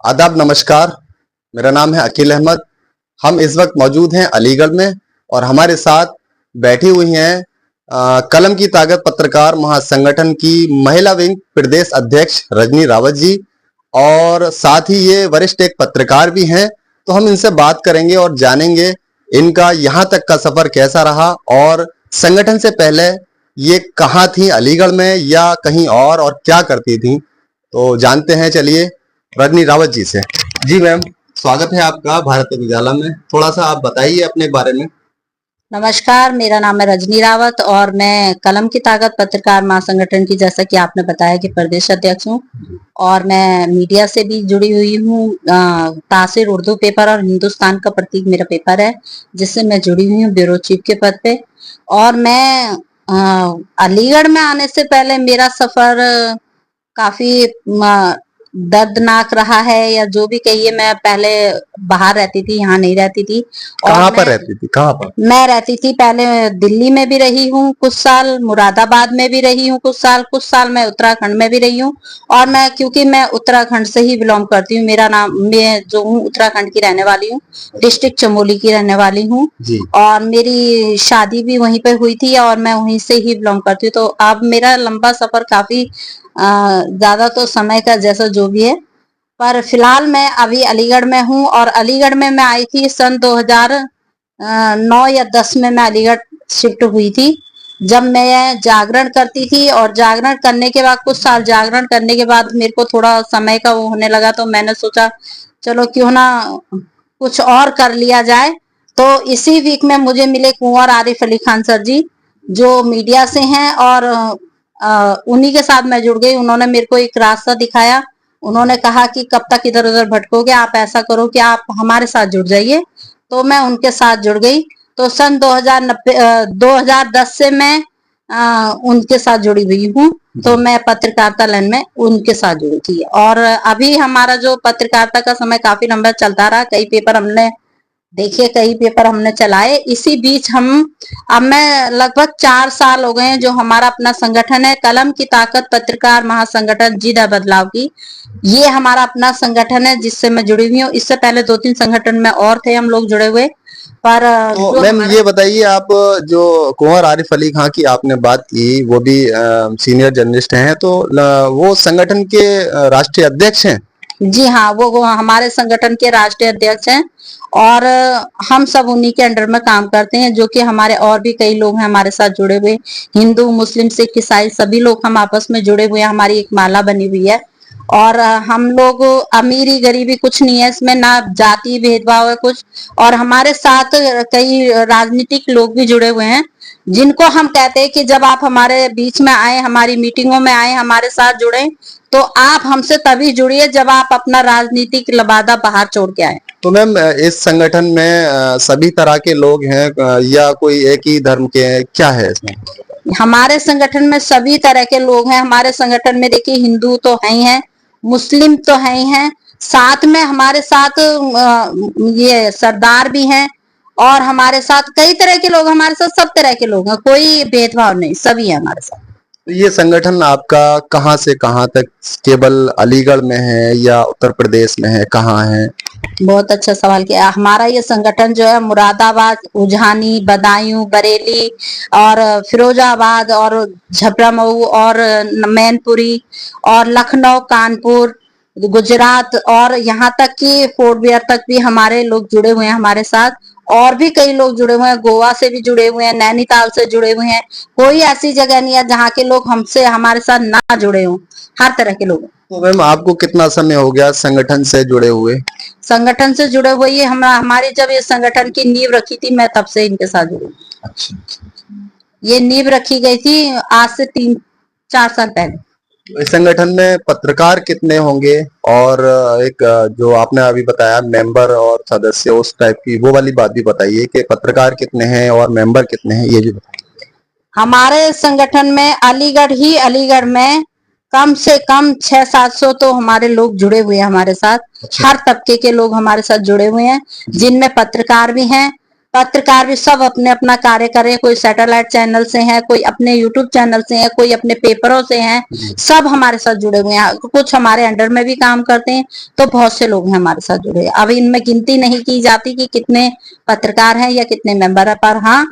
आदाब, नमस्कार। मेरा नाम है अकील अहमद। हम इस वक्त मौजूद हैं अलीगढ़ में और हमारे साथ बैठी हुई हैं कलम की ताकत पत्रकार महासंगठन की महिला विंग प्रदेश अध्यक्ष रजनी रावत जी और साथ ही ये वरिष्ठ एक पत्रकार भी हैं। तो हम इनसे बात करेंगे और जानेंगे इनका यहाँ तक का सफर कैसा रहा और संगठन से पहले ये कहाँ थी, अलीगढ़ में या कहीं और क्या करती थी। तो जानते हैं, चलिए रजनी रावत जी से। जी मैम, स्वागत है आपका भारतीय विद्यालय में। थोड़ा सा आप बताइए अपने बारे में। नमस्कार, मेरा नाम है रजनी रावत और मैं कलम की ताकत पत्रकार महासंगठन की, जैसा कि आपने बताया, कि प्रदेश अध्यक्ष हूँ और मैं मीडिया से भी जुड़ी हुई हूँ। तासीर उर्दू पेपर और हिंदुस्तान का प्रतीक मेरा पेपर है, जिससे मैं जुड़ी हुई हूँ ब्यूरो चीफ के पद पे। और मैं अलीगढ़ में आने से पहले मेरा सफर काफी दर्दनाक रहा है, या जो भी कहिए। मैं पहले बाहर रहती थी, यहाँ नहीं रहती थी। कहाँ पर रहती थी? कहाँ पर? मैं रहती थी पहले दिल्ली में भी रही हूँ कुछ साल, मुरादाबाद में भी रही हूँ कुछ साल मैं उत्तराखंड में भी रही हूँ। और मैं, क्योंकि मैं उत्तराखंड से ही बिलोंग करती हूँ, मेरा नाम, मैं जो हूँ उत्तराखंड की रहने वाली हूँ, डिस्ट्रिक्ट चमोली की रहने वाली हूँ। और मेरी शादी भी वहीं पे हुई थी और मैं वहीं से ही बिलोंग करती हूँ। तो अब मेरा लंबा सफर काफी ज्यादा तो समय का, जैसा जो भी है, पर फिलहाल मैं अभी अलीगढ़ में हूँ। और अलीगढ़ में मैं आई थी सन 2009 या 10 में मैं अलीगढ़ शिफ्ट हुई थी, जब मैं जागरण करती थी। और जागरण करने के बाद, कुछ साल जागरण करने के बाद, मेरे को थोड़ा समय का वो होने लगा, तो मैंने सोचा चलो क्यों ना कुछ और कर लिया जाए। तो इसी वीक में मुझे मिले कुंवर आरिफ अली खान सर जी, जो मीडिया से हैं, और उन्हीं के साथ मैं जुड़ गई। उन्होंने मेरे को एक रास्ता दिखाया। उन्होंने कहा कि कब तक इधर उधर भटकोगे, आप ऐसा करो कि आप हमारे साथ जुड़ जाइए। तो मैं उनके साथ जुड़ गई। तो सन 2010 से मैं उनके साथ जुड़ी हुई हूँ। तो मैं पत्रकारिता लाइन में उनके साथ जुड़ी थी। और अभी हमारा जो पत्रकारिता का समय काफी लंबा चलता रहा, कई पेपर हमने देखे, कई पेपर हमने चलाए। इसी बीच अब मैं लगभग 4 साल हो गए हैं जो हमारा अपना संगठन है, कलम की ताकत पत्रकार महासंगठन जिद है बदलाव की। ये हमारा अपना संगठन है जिससे मैं जुड़ी हुई हूँ। इससे पहले 2-3 संगठन में और थे हम लोग जुड़े हुए। पर तो मैम ये बताइए, आप जो कुंवर आरिफ अली खान की आपने बात की, वो भी सीनियर जर्नलिस्ट हैं, तो वो संगठन के राष्ट्रीय अध्यक्ष हैं? जी हाँ, वो हमारे संगठन के राष्ट्रीय अध्यक्ष हैं और हम सब उन्हीं के अंडर में काम करते हैं। जो कि हमारे और भी कई लोग हैं हमारे साथ जुड़े हुए, हिंदू, मुस्लिम, सिख, ईसाई, सभी लोग हम आपस में जुड़े हुए हैं। हमारी एक माला बनी हुई है और हम लोग, अमीरी गरीबी कुछ नहीं है इसमें, ना जाति भेदभाव है कुछ। और हमारे साथ कई राजनीतिक लोग भी जुड़े हुए हैं, जिनको हम कहते हैं कि जब आप हमारे बीच में आए, हमारी मीटिंगों में आए, हमारे साथ जुड़े, तो आप हमसे तभी जुड़िए जब आप अपना राजनीतिक लबादा बाहर छोड़ के आए। तो मैम इस संगठन में सभी तरह के लोग हैं या कोई एक ही धर्म के हैं, क्या है इसमें? हमारे संगठन में सभी तरह के लोग हैं। हमारे संगठन में देखिए, हिंदू तो है ही हैं, मुस्लिम तो है ही हैं, साथ में हमारे साथ ये सरदार भी हैं, और हमारे साथ कई तरह के लोग, हमारे साथ सब तरह के लोग हैं, कोई भेदभाव नहीं, सभी है हमारे साथ। तो ये संगठन आपका कहाँ से कहाँ तक केवल अलीगढ़ में है या उत्तर प्रदेश में है, कहाँ है? बहुत अच्छा सवाल किया। हमारा ये संगठन जो है मुरादाबाद, उझानी, बदायूं, बरेली और फिरोजाबाद और झपरामऊ और मैनपुरी और लखनऊ, कानपुर, गुजरात और यहाँ तक कि फोर्ट बियर तक भी हमारे लोग जुड़े हुए हैं हमारे साथ। और भी कई लोग जुड़े हुए हैं, गोवा से भी जुड़े हुए हैं, नैनीताल से जुड़े हुए हैं। कोई ऐसी जगह नहीं है जहाँ के लोग हमसे, हमारे साथ ना जुड़े हों, हर तरह के लोग। तो मैम आपको कितना समय हो गया संगठन से जुड़े हुए? संगठन से जुड़े हुए ये हमारी जब ये संगठन की नींव रखी थी, मैं तब से इनके साथ जुड़ी। अच्छा। ये नींव रखी गई थी आज से 3-4 साल पहले। इस संगठन में पत्रकार कितने होंगे और एक जो आपने अभी बताया मेंबर और सदस्य, उस टाइप की वो वाली बात भी बताइए कि पत्रकार कितने हैं और मेंबर कितने हैं, ये भी बताइए। हमारे संगठन में अलीगढ़ में कम से कम 600-700 तो हमारे लोग जुड़े हुए हैं हमारे साथ। अच्छा। हर तबके के लोग हमारे साथ जुड़े हुए हैं, जिनमें पत्रकार भी हैं, पत्रकार भी सब अपने अपना कार्य कर रहे हैं, कोई सैटेलाइट चैनल से है, कोई अपने यूट्यूब चैनल से है, कोई अपने पेपरों से है, सब हमारे साथ जुड़े हुए हैं। कुछ हमारे अंडर में भी काम करते हैं, तो बहुत से लोग हैं हमारे साथ जुड़े हैं। अब इनमें गिनती नहीं की जाती कि कितने पत्रकार हैं या कितने मेंबर है, पर हाँ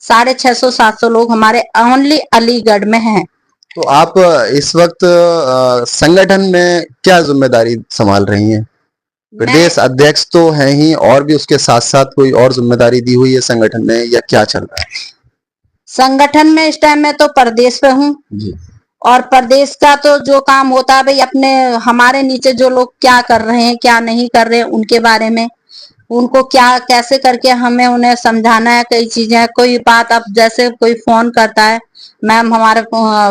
650-700 लोग हमारे ओनली अलीगढ़ में हैं। तो आप इस वक्त संगठन में क्या जिम्मेदारी संभाल रही हैं? प्रदेश अध्यक्ष तो हैं ही, और भी उसके साथ साथ कोई और जिम्मेदारी दी हुई है संगठन में, या क्या चल रहा है? संगठन में इस टाइम में तो प्रदेश पे हूँ, और प्रदेश का तो जो काम होता है भाई, अपने हमारे नीचे जो लोग क्या कर रहे हैं क्या नहीं कर रहे हैं उनके बारे में, उनको क्या कैसे करके हमें उन्हें समझाना है। कई चीजें, कोई बात, अब जैसे कोई फोन करता है, मैम हमारे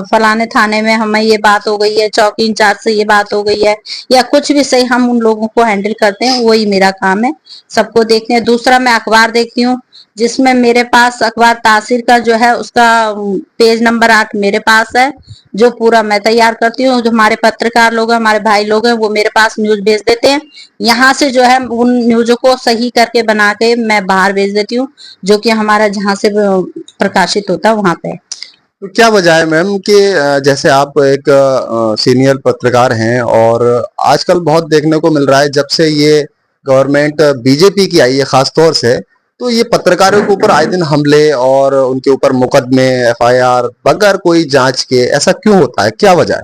फलाने थाने में हमें ये बात हो गई है, चौकी इंचार्ज से ये बात हो गई है, या कुछ भी सही, हम उन लोगों को हैंडल करते हैं, वही मेरा काम है, सबको देखते हैं। दूसरा, मैं अखबार देखती हूँ, जिसमें मेरे पास अखबार तासीर का जो है उसका पेज नंबर 8 मेरे पास है, जो पूरा मैं तैयार करती हूँ। जो हमारे पत्रकार लोग हैं, हमारे भाई लोग हैं, वो मेरे पास न्यूज भेज देते हैं। यहाँ से जो है उन न्यूजों को सही करके बना के मैं बाहर भेज देती हूँ, जो कि हमारा जहाँ से प्रकाशित होता है वहां पे। तो क्या वजह है मैम कि जैसे आप एक सीनियर पत्रकार हैं, और आजकल बहुत देखने को मिल रहा है जब से ये गवर्नमेंट बीजेपी की आई है खास तौर से, तो ये पत्रकारों के ऊपर आए दिन हमले और उनके ऊपर मुकदमे, एफआईआर बगैर कोई जांच के, ऐसा क्यों होता है, क्या वजह है?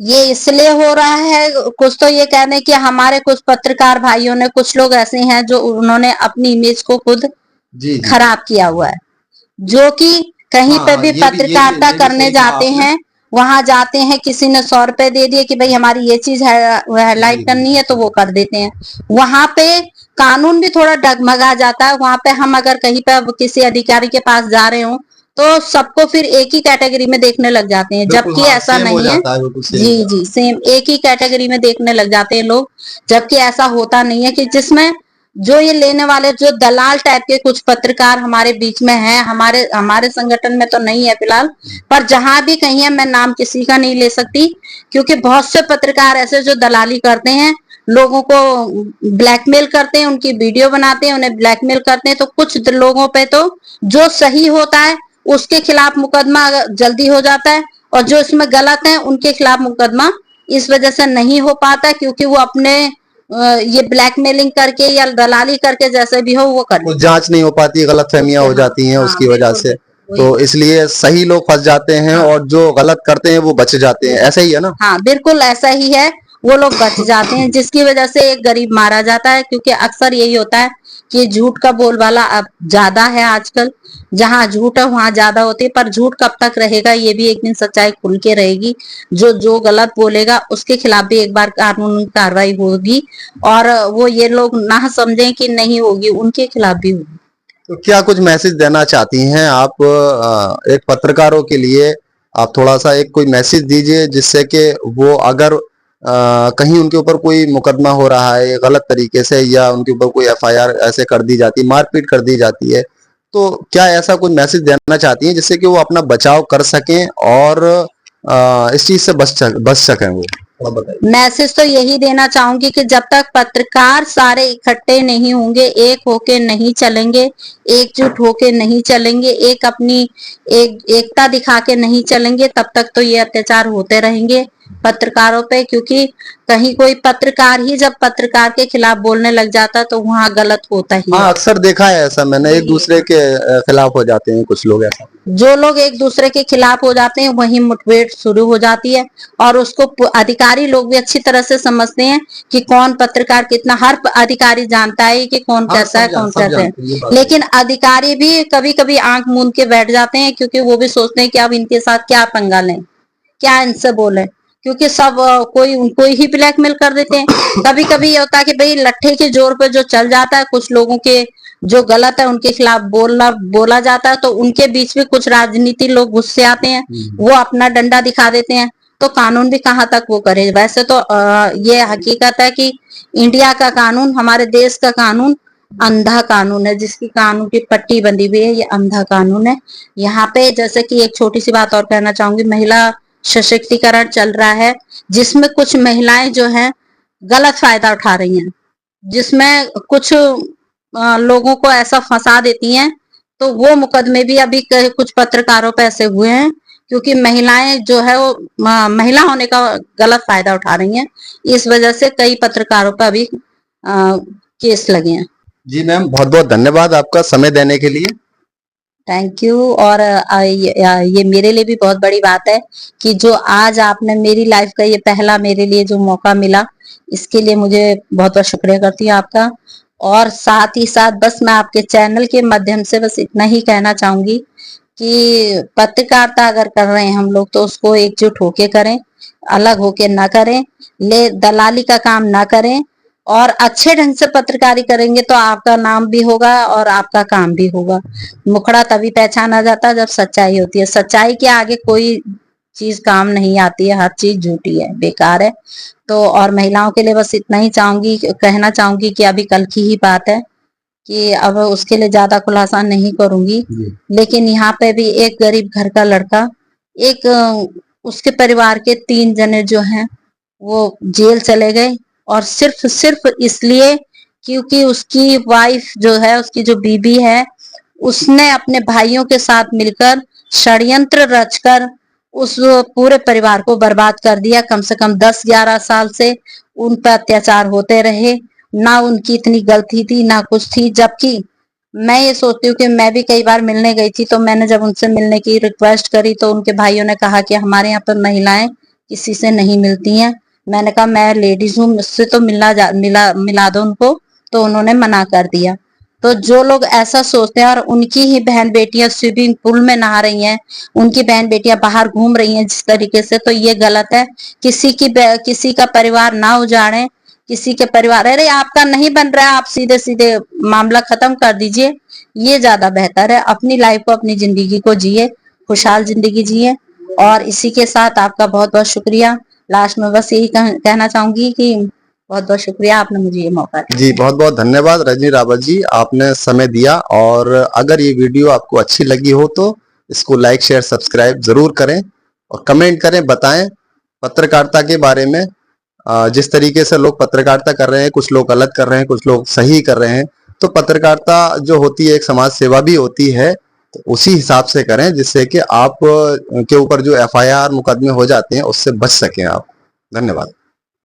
ये इसलिए हो रहा है, कुछ तो ये कहने कि हमारे कुछ पत्रकार भाइयों ने, कुछ लोग ऐसे हैं जो उन्होंने अपनी इमेज को खुद जी जी। खराब किया हुआ है, जो कि कहीं पे भी ये पत्रकारिता भी करने सही कहा जाते आपने। हैं, वहां जाते हैं, किसी ने 100 रुपए दे दिए कि भाई हमारी ये चीज हाईलाइट करनी है, तो वो कर देते हैं। वहां पे कानून भी थोड़ा डगमगा जाता है। वहां पे हम अगर कहीं पे किसी अधिकारी के पास जा रहे हो, तो सबको फिर एक ही कैटेगरी में देखने लग जाते हैं, बिल्कुल, जबकि हाँ, ऐसा सेम हो नहीं है। जाता है, बिल्कुल सेम हो जी जाता जी, सेम एक ही कैटेगरी में देखने लग जाते हैं लोग, जबकि ऐसा होता नहीं है। कि जिसमें जो ये लेने वाले जो दलाल टाइप के कुछ पत्रकार हमारे बीच में हैं, हमारे हमारे संगठन में तो नहीं है फिलहाल, पर जहां भी कहीं है, मैं नाम किसी का नहीं ले सकती, क्योंकि बहुत से पत्रकार ऐसे जो दलाली करते हैं, लोगों को ब्लैकमेल करते हैं, उनकी वीडियो बनाते हैं, उन्हें ब्लैकमेल करते हैं। तो कुछ लोगों पे तो जो सही होता है उसके खिलाफ मुकदमा जल्दी हो जाता है, और जो इसमें गलत है उनके खिलाफ मुकदमा इस वजह से नहीं हो पाता, क्योंकि वो अपने ये ब्लैकमेलिंग करके या दलाली करके जैसे भी हो वो कर वो लेते जांच नहीं हो पाती, गलतफहमियां हैं। हो जाती हैं हाँ उसकी हाँ, वजह बिल्कुल से, बिल्कुल तो वही। इसलिए सही लोग फंस जाते हैं, हाँ और जो गलत करते हैं वो बच जाते हैं, ऐसा ही है ना? हाँ, बिल्कुल ऐसा ही है, वो लोग बच जाते हैं, जिसकी वजह से एक गरीब मारा जाता है। क्योंकि अक्सर यही होता है कि झूठ का बोलबाला अब ज्यादा है आजकल, जहां झूठ है वहां ज्यादा होती है, पर झूठ कब तक रहेगा, ये भी एक दिन सच्चाई खुल के रहेगी। जो जो गलत बोलेगा उसके खिलाफ भी एक बार कानूनी कार्रवाई होगी, और वो ये लोग ना समझें कि नहीं होगी, उनके खिलाफ भी होगी। तो क्या कुछ मैसेज देना चाहती हैं आप एक पत्रकारों के लिए? आप थोड़ा सा एक कोई मैसेज दीजिए, जिससे कि वो अगर कहीं उनके ऊपर कोई मुकदमा हो रहा है गलत तरीके से, या उनके ऊपर कोई एफआईआर ऐसे कर दी जाती है, मारपीट कर दी जाती है, तो क्या ऐसा कुछ मैसेज देना चाहती हैं जिससे कि वो अपना बचाव कर सकें, और इस चीज से बच सकें वो? थोड़ा बताइए। मैसेज तो यही देना चाहूंगी कि जब तक पत्रकार सारे इकट्ठे नहीं होंगे, एक होके नहीं चलेंगे, एकजुट होके नहीं चलेंगे, एक अपनी एकता दिखा के नहीं चलेंगे, तब तक तो ये अत्याचार होते रहेंगे पत्रकारों पे। क्योंकि कहीं कोई पत्रकार ही जब पत्रकार के खिलाफ बोलने लग जाता है, तो वहां गलत होता ही हाँ, है। अक्सर देखा है ऐसा मैंने, एक दूसरे के खिलाफ हो जाते हैं कुछ लोग, ऐसा। जो लोग एक दूसरे के खिलाफ हो जाते हैं, वहीं मुठभेड़ शुरू हो जाती है, और उसको अधिकारी लोग भी अच्छी तरह से समझते हैं कि कौन पत्रकार कितना, हर अधिकारी जानता है कि कौन हाँ, कैसा है, कौन सब कैसे है। जानते हैं, ये बात लेकिन अधिकारी भी कभी कभी आंख मूंद के बैठ जाते हैं, क्योंकि वो भी सोचते हैं कि अब इनके साथ क्या पंगा लें, क्या इनसे बोले, क्योंकि सब कोई उनको ही ब्लैकमेल कर देते हैं। कभी कभी ये होता है कि भाई लट्ठे के जोर पे जो चल जाता है, कुछ लोगों के जो गलत है उनके खिलाफ बोला जाता है, तो उनके बीच में कुछ राजनीति लोग गुस्से आते हैं, वो अपना डंडा दिखा देते हैं। तो कानून भी कहाँ तक वो करे। वैसे तो ये हकीकत है कि इंडिया का कानून, हमारे देश का कानून अंधा कानून है, जिसकी कानून की पट्टी बंधी हुई है, ये अंधा कानून है। यहाँ पे जैसे कि एक छोटी सी बात और कहना चाहूंगी, महिला सशक्तिकरण चल रहा है, जिसमें कुछ महिलाएं जो हैं गलत फायदा उठा रही हैं, जिसमें कुछ लोगों को ऐसा फंसा देती हैं, तो वो मुकदमे भी अभी कुछ पत्रकारों पे ऐसे हुए हैं, क्योंकि महिलाएं जो है वो महिला होने का गलत फायदा उठा रही हैं। इस वजह से कई पत्रकारों पर अभी केस लगे हैं। जी मैम, बहुत बहुत धन्यवाद आपका समय देने के लिए। Thank you. और ये मेरे लिए भी बहुत बड़ी बात है कि जो आज आपने मेरी लाइफ का ये पहला मेरे लिए जो मौका मिला, इसके लिए मुझे बहुत बहुत शुक्रिया करती हूँ आपका। और साथ ही साथ बस मैं आपके चैनल के माध्यम से बस इतना ही कहना चाहूंगी कि पत्रकारिता अगर कर रहे हैं हम लोग तो उसको एकजुट होके करें, अलग होके ना करें, ले दलाली का काम ना करें, और अच्छे ढंग से पत्रकारी करेंगे तो आपका नाम भी होगा और आपका काम भी होगा। मुखड़ा तभी पहचाना जाता जब सच्चाई होती है। सच्चाई के आगे कोई चीज काम नहीं आती है, हर चीज झूठी है, बेकार है। तो और महिलाओं के लिए बस इतना ही कहना चाहूंगी कि अभी कल की ही बात है कि अब उसके लिए ज्यादा खुलासा नहीं करूंगी, लेकिन यहाँ पे भी एक गरीब घर का लड़का, एक उसके परिवार के 3 जने जो हैं वो जेल चले गए, और सिर्फ सिर्फ इसलिए क्योंकि उसकी वाइफ जो है, उसकी जो बीबी है, उसने अपने भाइयों के साथ मिलकर षड्यंत्र रचकर उस पूरे परिवार को बर्बाद कर दिया। कम से कम 10-11 साल से उन पर अत्याचार होते रहे, ना उनकी इतनी गलती थी ना कुछ थी। जबकि मैं ये सोचती हूँ कि मैं भी कई बार मिलने गई थी, तो मैंने जब उनसे मिलने की रिक्वेस्ट करी तो उनके भाइयों ने कहा कि हमारे यहाँ पर महिलाएं किसी से नहीं मिलती हैं। मैंने कहा मैं लेडीज हूँ, मुझसे तो मिला दो उनको, तो उन्होंने मना कर दिया। तो जो लोग ऐसा सोचते हैं और उनकी ही बहन बेटियां स्विमिंग पूल में नहा रही हैं, उनकी बहन बेटियां बाहर घूम रही हैं जिस तरीके से, तो ये गलत है। किसी का परिवार ना उजाड़े, किसी के परिवार, अरे आपका नहीं बन रहा है, आप सीधे सीधे मामला खत्म कर दीजिए, ये ज्यादा बेहतर है। अपनी लाइफ को, अपनी जिंदगी को जिए, खुशहाल जिंदगी जिए। और इसी के साथ आपका बहुत बहुत शुक्रिया। लास्ट में बस यही कहना चाहूंगी कि बहुत बहुत शुक्रिया, आपने मुझे ये मौका दिया। जी बहुत बहुत धन्यवाद रजनी रावत जी, आपने समय दिया। और अगर ये वीडियो आपको अच्छी लगी हो तो इसको लाइक शेयर सब्सक्राइब जरूर करें और कमेंट करें, बताएं पत्रकारिता के बारे में। जिस तरीके से लोग पत्रकारिता कर रहे हैं, कुछ लोग गलत कर रहे हैं, कुछ लोग सही कर रहे हैं, तो पत्रकारिता जो होती है एक समाज सेवा भी होती है, तो उसी हिसाब से करें जिससे कि आप के ऊपर जो FIR मुकदमे हो जाते हैं उससे बच सकें आप। धन्यवाद।